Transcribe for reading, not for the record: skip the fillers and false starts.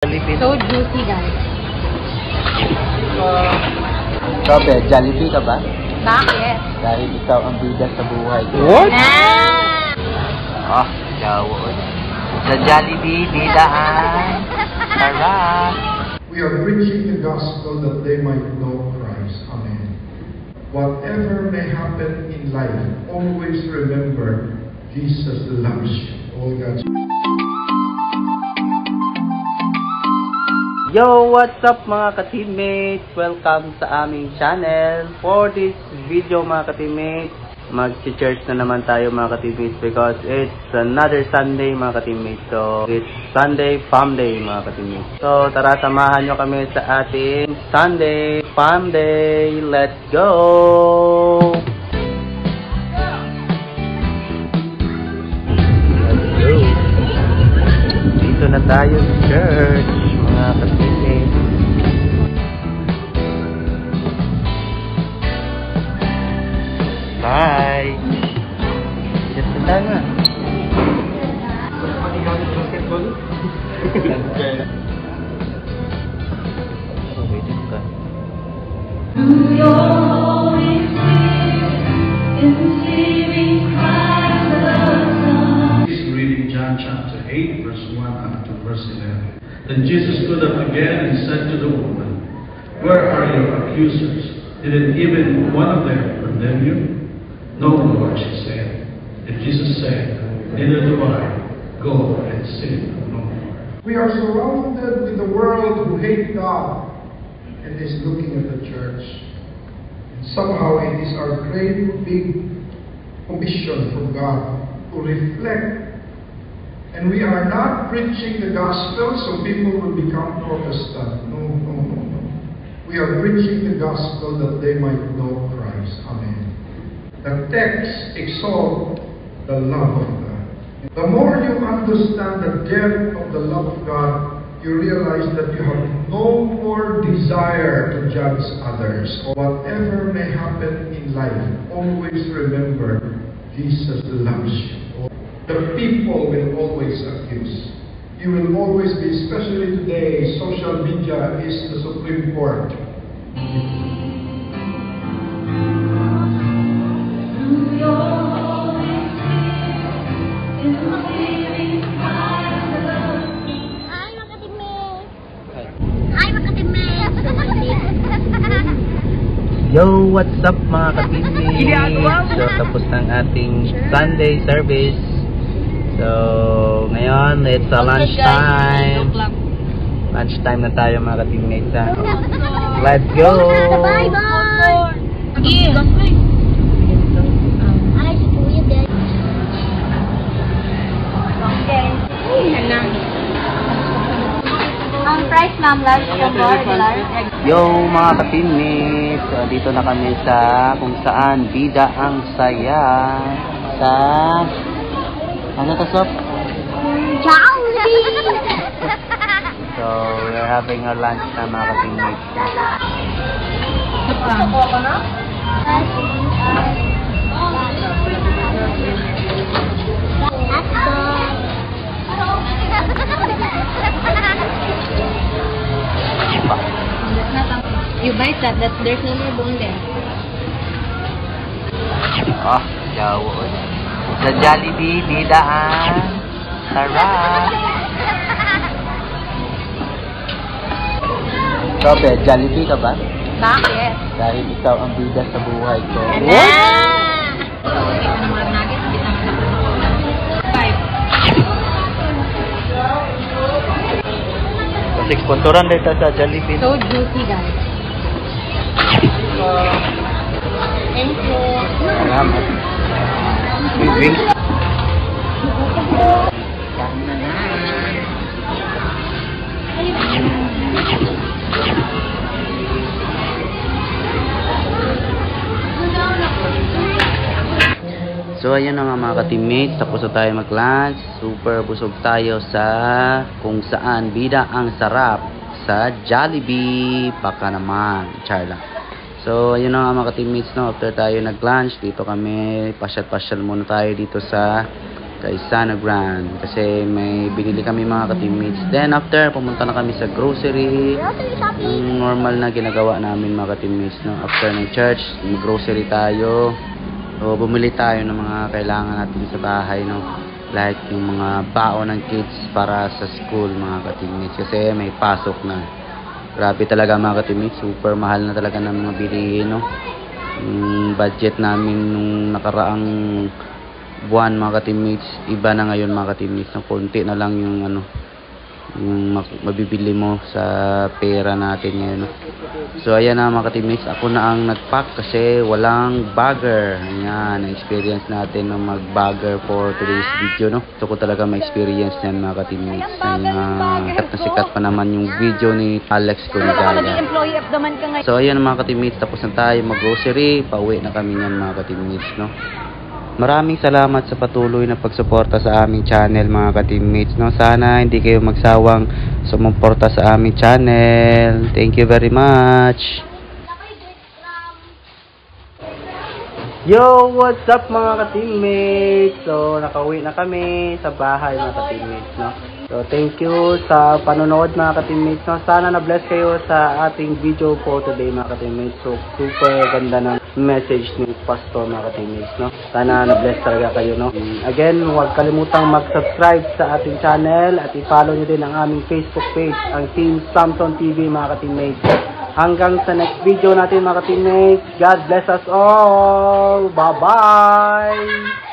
So juicy, guys. Sabi, Jollibee ka ba? Bakit? Dahil ikaw ang bida sa buhay ko. What? Jawon. Sa Jollibee, bidaan. Sarap. We are preaching the gospel that they might know Christ. Amen. Whatever may happen in life, always remember Jesus loves you. All God's. Yo, what's up mga ka-teammates? Welcome sa aming channel. For this video mga ka-teammates, mag-church na naman tayo mga ka-teammates because it's another Sunday mga ka-teammates. So, it's Sunday Fun Day mga ka-teammates. So, tara samahan nyo kami sa ating Sunday Fun Day. Let's go! Let's go! Dito na tayo sa church mga ka-teammates. Bye! Just na tayo na. Waiting ka. Through your Holy Spirit, conceiving Christ the Son. He's reading John chapter 8, verse 1 up to verse 11. Then Jesus stood up again and said to the woman, "Where are your accusers? Didn't even one of them condemn you?" "No, Lord," she said. And Jesus said, "Neither do I. Go and sin no more." We are surrounded with the world who hate God and is looking at the church. And somehow it is our great big commission from God to reflect. And we are not preaching the gospel so people will become Protestant. No. We are preaching the gospel that they might know Christ. Amen. The text exalts the love of God. The more you understand the depth of the love of God, you realize that you have no more desire to judge others. Whatever may happen in life, always remember Jesus loves you. The people will always accuse. You will always be, especially today, social media is the Supreme Court. Through your Holy Spirit, conceiving Christ the Son. Hi, mga ka-teammates! Hi, mga ka-teammates! Yo, what's up mga ka-teammates? So, tapos ng ating Sunday service. So, ngayon, it's a lunchtime. Lunchtime na tayo mga ka-teammates. Let's go! Bye-bye! Hi, si Kuya din. Ang price, ma'am, large combo or large? Yo mga ka-teammates, dito na kami sa kung saan bida ang saya sa ano to, Sob? Jollibee! So we're having our lunch na mga ka-teammates. You bite that, there's no more bone there. Jawon. Sa Jollibee, bidaan. Sarap. Sabi, Jollibee ka ba? Bakit? Dahil ikaw ang bida sa buhay ko. Kasi sponsoran dito sa Jollibee. So juicy, guys. Thank you. Salamat. May drinks. So ayun na nga mga ka-teammates, tapos na tayo mag-lunch. Super busog tayo sa kung saan bida ang sarap sa Jollibee. Baka naman, charla. So ayun na nga mga ka-teammates, no? After tayo nag-lunch, dito kami pasyal-pasyal muna tayo dito sa kay Sana Grand kasi may binili kami mga ka-teammates. Then after, pumunta na kami sa grocery, Grocery shopping. yung normal na ginagawa namin mga ka-teammates, no? After ng church, grocery tayo, o bumili tayo ng mga kailangan natin sa bahay, no? Like yung mga baon ng kids para sa school mga ka-teammates kasi may pasok na. Grabe talaga mga ka-teammates, super mahal na talaga ng mga bilihin, no? Yung budget namin nung nakaraang buwan mga ka-teammates, iba na ngayon mga ka-teammates, na konti na lang yung ano, yung mabibili mo sa pera natin ngayon, no? So ayan na mga ka-teammates, ako na ang nagpack kasi walang bagger. Ayan, na-experience natin ng mag-bagger for today's video, no? So ko talaga ma-experience yan mga ka-teammates. Sikat na sikat pa naman yung video ni Alex Kunigala. Employee of the month ka ngayon. So ayan mga ka-teammates, tapos na tayo mag-grocery, pauwi na kami yan mga ka-teammates, no? Maraming salamat sa patuloy na pagsuporta sa aming channel mga ka-teammates, no? Sana hindi kayo magsawang sumuporta sa aming channel. Thank you very much. Yo, what's up mga ka-teammates? So nakauwi na kami sa bahay mga ka-teammates, no? So thank you sa panonood mga ka-teammates, no? Sana na-bless kayo sa ating video po today mga ka-teammates. So super ganda ng message ni Pastor mga ka-teammates, no? Sana na-bless talaga kayo, no? Again, huwag kalimutang mag-subscribe sa ating channel at i-follow nyo din ang aming Facebook page, ang Team Samson TV mga ka-teammates. Hanggang sa next video natin mga ka-teammates, God bless us all! Bye-bye!